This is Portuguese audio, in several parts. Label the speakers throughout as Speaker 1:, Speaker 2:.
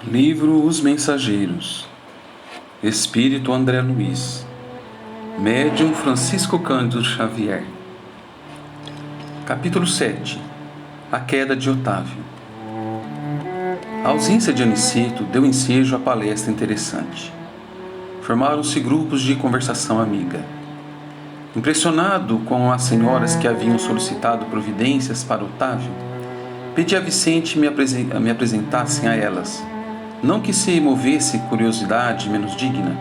Speaker 1: Livro Os Mensageiros. Espírito André Luiz. Médium Francisco Cândido Xavier. Capítulo 7. A queda de Otávio. A ausência de Aniceto deu ensejo à palestra interessante. Formaram-se grupos de conversação amiga. Impressionado com as senhoras que haviam solicitado providências para Otávio, pedi a Vicente me apresentassem a elas. Não que se movesse curiosidade menos digna,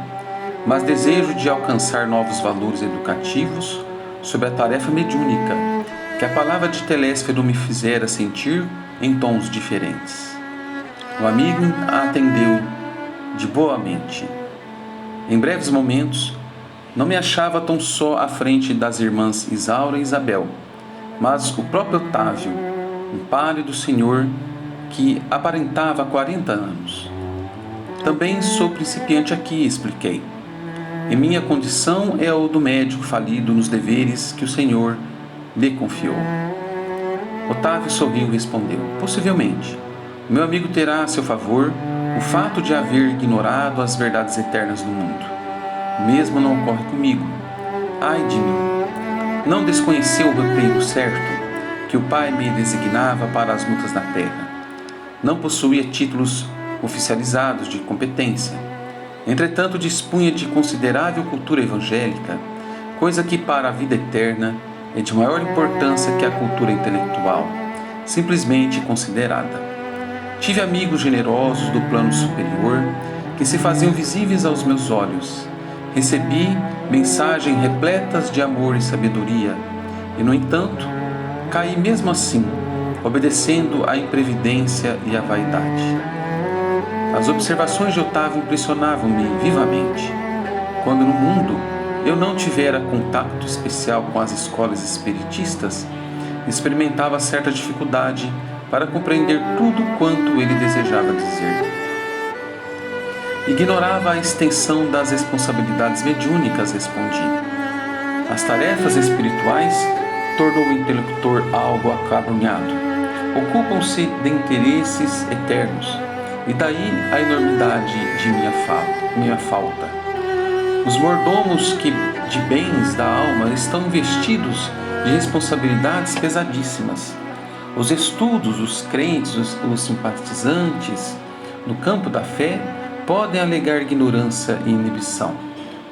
Speaker 1: mas desejo de alcançar novos valores educativos sobre a tarefa mediúnica que a palavra de Telésforo me fizera sentir em tons diferentes. O amigo a atendeu de boa mente. Em breves momentos, não me achava tão só à frente das irmãs Isaura e Isabel, mas o próprio Otávio, um pálido senhor que aparentava 40 anos. Também sou principiante aqui, expliquei. E minha condição é a do médico falido nos deveres que o Senhor lhe confiou. Otávio sorriu e respondeu: possivelmente. O meu amigo terá a seu favor o fato de haver ignorado as verdades eternas do mundo. O mesmo não ocorre comigo. Ai de mim! Não desconheceu o roteiro certo que o Pai me designava para as lutas na terra. Não possuía títulos oficializados de competência. Entretanto, dispunha de considerável cultura evangélica, coisa que para a vida eterna é de maior importância que a cultura intelectual, simplesmente considerada. Tive amigos generosos do plano superior que se faziam visíveis aos meus olhos. Recebi mensagens repletas de amor e sabedoria, e, no entanto, caí mesmo assim, obedecendo à imprevidência e à vaidade. As observações de Otávio impressionavam-me vivamente. Quando no mundo eu não tivera contato especial com as escolas espiritistas, experimentava certa dificuldade para compreender tudo quanto ele desejava dizer. Ignorava a extensão das responsabilidades mediúnicas, respondi. As tarefas espirituais, tornou o interlocutor algo acabrunhado, ocupam-se de interesses eternos, e daí a enormidade de minha falta. Os mordomos de bens da alma estão investidos de responsabilidades pesadíssimas. Os estudos, os crentes, os simpatizantes no campo da fé podem alegar ignorância e inibição.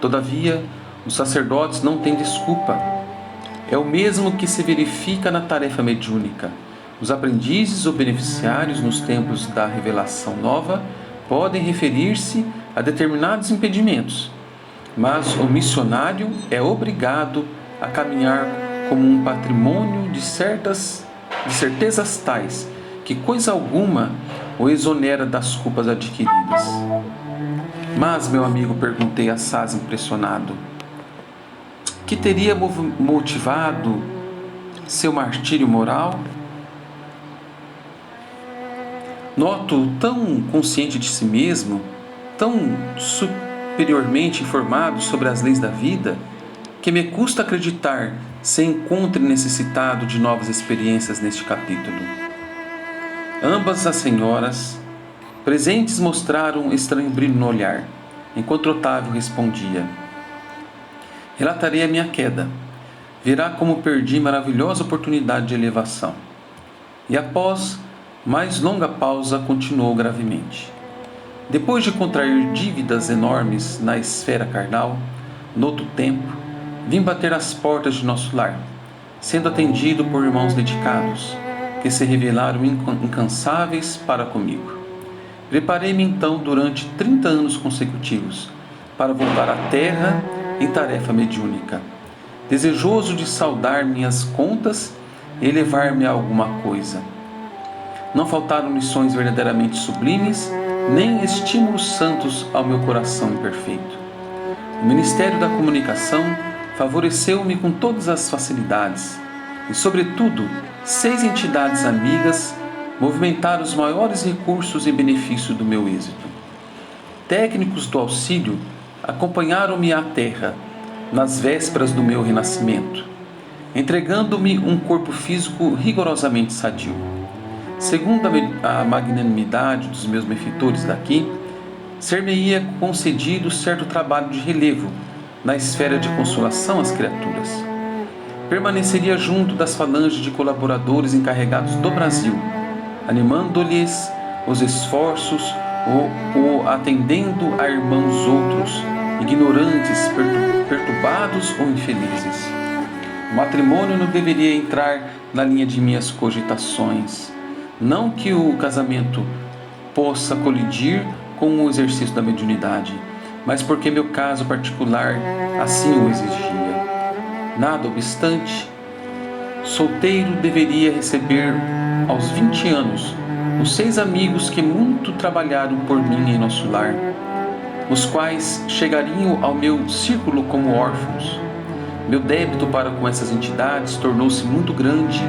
Speaker 1: Todavia, os sacerdotes não têm desculpa. É o mesmo que se verifica na tarefa mediúnica. Os aprendizes ou beneficiários nos tempos da revelação nova podem referir-se a determinados impedimentos, mas o missionário é obrigado a caminhar como um patrimônio de certezas tais que coisa alguma o exonera das culpas adquiridas. Mas, meu amigo, perguntei assaz impressionado, que teria motivado seu martírio moral? Noto tão consciente de si mesmo, tão superiormente informado sobre as leis da vida, que me custa acreditar se encontre necessitado de novas experiências neste capítulo. Ambas as senhoras presentes mostraram estranho brilho no olhar, enquanto Otávio respondia: relatarei a minha queda. Verá como perdi maravilhosa oportunidade de elevação. E após mais longa pausa, continuou gravemente. Depois de contrair dívidas enormes na esfera carnal, noutro tempo, vim bater às portas de nosso lar, sendo atendido por irmãos dedicados, que se revelaram incansáveis para comigo. Preparei-me então durante 30 anos consecutivos para voltar à terra em tarefa mediúnica, desejoso de saldar minhas contas e elevar-me a alguma coisa. Não faltaram lições verdadeiramente sublimes, nem estímulos santos ao meu coração imperfeito. O Ministério da Comunicação favoreceu-me com todas as facilidades, e, sobretudo, 6 entidades amigas movimentaram os maiores recursos em benefício do meu êxito. Técnicos do auxílio acompanharam-me à terra, nas vésperas do meu renascimento, entregando-me um corpo físico rigorosamente sadio. segundo a magnanimidade dos meus benfeitores daqui, ser-me-ia concedido certo trabalho de relevo na esfera de consolação às criaturas. Permaneceria junto das falanges de colaboradores encarregados do Brasil, animando-lhes os esforços ou atendendo a irmãos outros, ignorantes, perturbados ou infelizes. O matrimônio não deveria entrar na linha de minhas cogitações. Não que o casamento possa colidir com o exercício da mediunidade, mas porque meu caso particular assim o exigia. Nada obstante, solteiro deveria receber aos 20 anos os 6 amigos que muito trabalharam por mim em nosso lar, os quais chegariam ao meu círculo como órfãos. Meu débito para com essas entidades tornou-se muito grande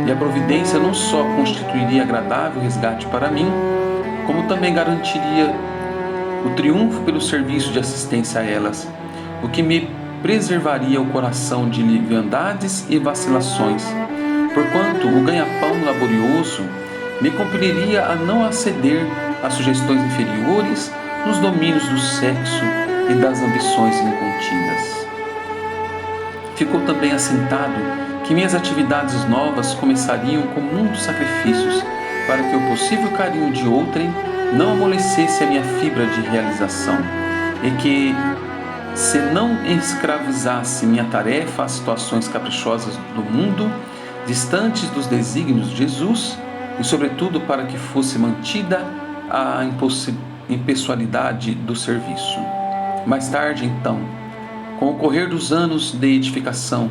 Speaker 1: e a providência não só constituiria agradável resgate para mim, como também garantiria o triunfo pelo serviço de assistência a elas, o que me preservaria o coração de leviandades e vacilações, porquanto o ganha-pão laborioso me compeliria a não aceder a sugestões inferiores nos domínios do sexo e das ambições incontidas. Ficou também assentado que minhas atividades novas começariam com muitos sacrifícios para que o possível carinho de outrem não amolecesse a minha fibra de realização e que, se não escravizasse minha tarefa às situações caprichosas do mundo, distantes dos desígnios de Jesus, e sobretudo para que fosse mantida a impessoalidade do serviço. Mais tarde, então, com o correr dos anos de edificação,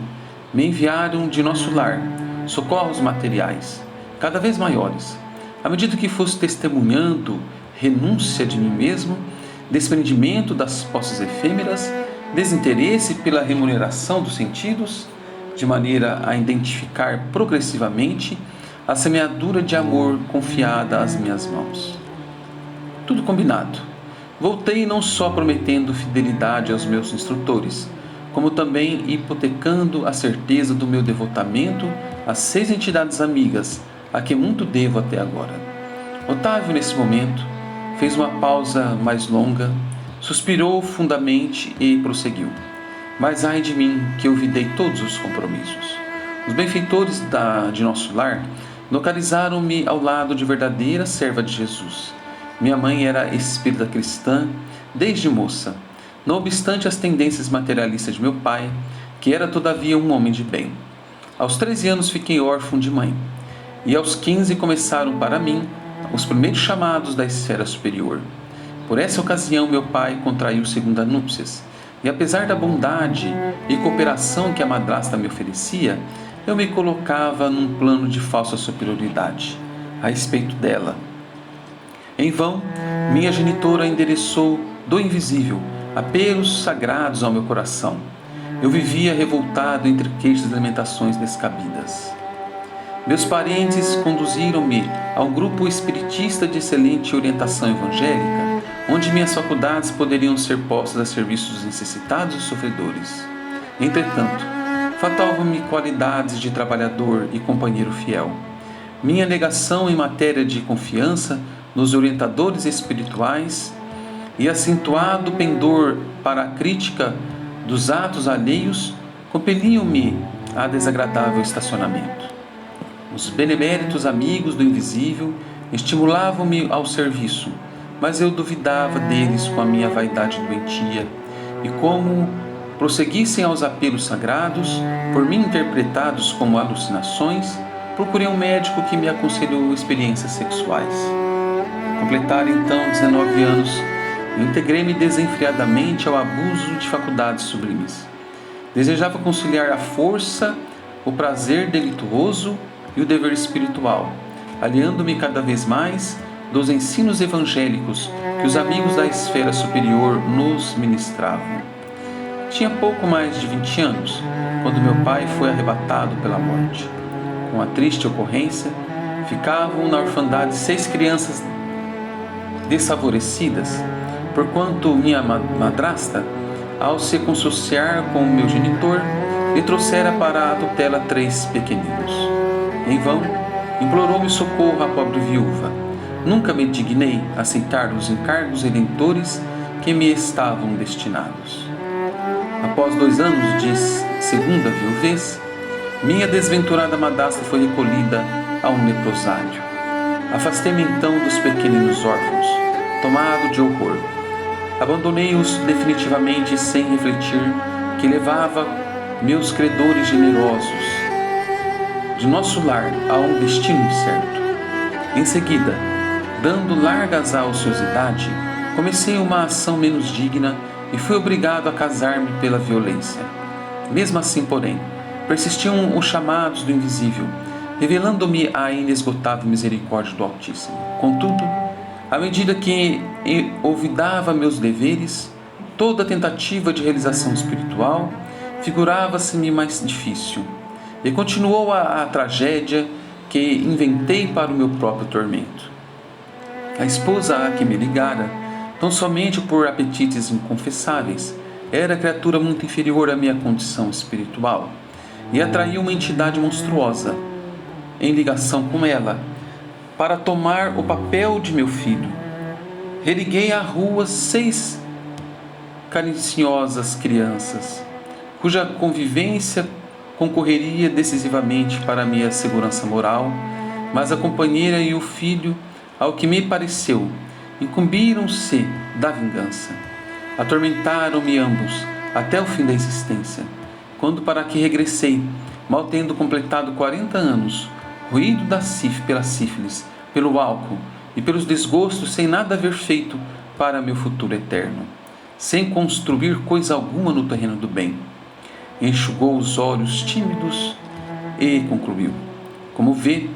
Speaker 1: me enviaram de nosso lar socorros materiais, cada vez maiores, à medida que fosse testemunhando renúncia de mim mesmo, desprendimento das posses efêmeras, desinteresse pela remuneração dos sentidos, de maneira a identificar progressivamente a semeadura de amor confiada às minhas mãos. Tudo combinado. Voltei não só prometendo fidelidade aos meus instrutores, como também hipotecando a certeza do meu devotamento às 6 entidades amigas, a que muito devo até agora. Otávio, nesse momento, fez uma pausa mais longa, suspirou fundamente e prosseguiu. Mas ai de mim, que olvidei todos os compromissos. Os benfeitores de nosso lar localizaram-me ao lado de verdadeira serva de Jesus. Minha mãe era espírita cristã desde moça, não obstante as tendências materialistas de meu pai, que era todavia um homem de bem. Aos 13 anos fiquei órfão de mãe, e aos 15 começaram para mim os primeiros chamados da esfera superior. Por essa ocasião meu pai contraiu segunda núpcias, e apesar da bondade e cooperação que a madrasta me oferecia, eu me colocava num plano de falsa superioridade a respeito dela. Em vão, minha genitora endereçou do invisível apelos sagrados ao meu coração. Eu vivia revoltado entre queixas e lamentações descabidas. Meus parentes conduziram-me a um grupo espiritista de excelente orientação evangélica, onde minhas faculdades poderiam ser postas a serviço dos necessitados e sofredores. Entretanto, faltavam-me qualidades de trabalhador e companheiro fiel. Minha negação em matéria de confiança nos orientadores espirituais e acentuado pendor para a crítica dos atos alheios compeliam-me a desagradável estacionamento. Os beneméritos amigos do invisível estimulavam-me ao serviço, mas eu duvidava deles com a minha vaidade doentia, e como prosseguissem aos apelos sagrados, por mim interpretados como alucinações, procurei um médico que me aconselhou experiências sexuais. Completara então 19 anos e integrei-me desenfreadamente ao abuso de faculdades sublimes. Desejava conciliar a força, o prazer delituoso e o dever espiritual, aliando-me cada vez mais dos ensinos evangélicos que os amigos da esfera superior nos ministravam. Tinha pouco mais de 20 anos, quando meu pai foi arrebatado pela morte. Com a triste ocorrência, ficavam na orfandade 6 crianças desfavorecidas, porquanto minha madrasta, ao se consociar com o meu genitor, lhe trouxera para a tutela 3 pequeninos. Em vão, Implorou-me socorro a pobre viúva. Nunca me dignei a aceitar os encargos redentores que me estavam destinados. Após 2 anos de segunda viuvez, minha desventurada madrasta foi recolhida a um leprosário. Afastei-me então dos pequeninos órfãos, tomado de horror. Abandonei-os definitivamente sem refletir que levava meus credores generosos de nosso lar a um destino incerto. Em seguida, dando largas à ociosidade, comecei uma ação menos digna e fui obrigado a casar-me pela violência. Mesmo assim, porém, persistiam os chamados do invisível, revelando-me a inesgotável misericórdia do Altíssimo. Contudo, à medida que olvidava meus deveres, toda tentativa de realização espiritual figurava-se-me mais difícil, e continuou a tragédia que inventei para o meu próprio tormento. A esposa a que me ligara, tão somente por apetites inconfessáveis, era criatura muito inferior à minha condição espiritual, e atraía uma entidade monstruosa, em ligação com ela, para tomar o papel de meu filho. Religuei à rua 6 cariciosas crianças, cuja convivência concorreria decisivamente para a minha segurança moral, mas a companheira e o filho, ao que me pareceu, incumbiram-se da vingança. Atormentaram-me ambos até o fim da existência, quando para que regressei, mal tendo completado 40 anos, ruído pela sífilis, pelo álcool e pelos desgostos, sem nada haver feito para meu futuro eterno, sem construir coisa alguma no terreno do bem. Enxugou os olhos tímidos e concluiu: como vê,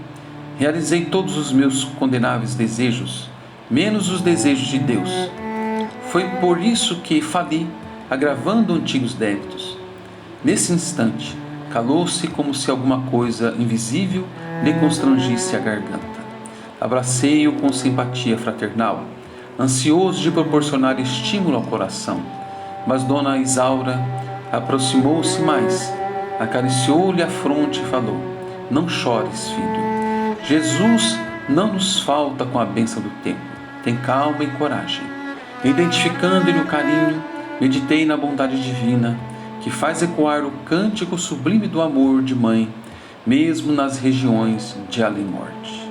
Speaker 1: realizei todos os meus condenáveis desejos, menos os desejos de Deus. Foi por isso que fali, agravando antigos débitos. Nesse instante, calou-se como se alguma coisa invisível lhe constrangisse a garganta. Abracei-o com simpatia fraternal, ansioso de proporcionar estímulo ao coração, mas Dona Isaura aproximou-se mais, acariciou-lhe a fronte e falou: não chores, filho. Jesus não nos falta com a bênção do tempo. Tem calma e coragem. Identificando-lhe o carinho, meditei na bondade divina, que faz ecoar o cântico sublime do amor de mãe, mesmo nas regiões de além-morte.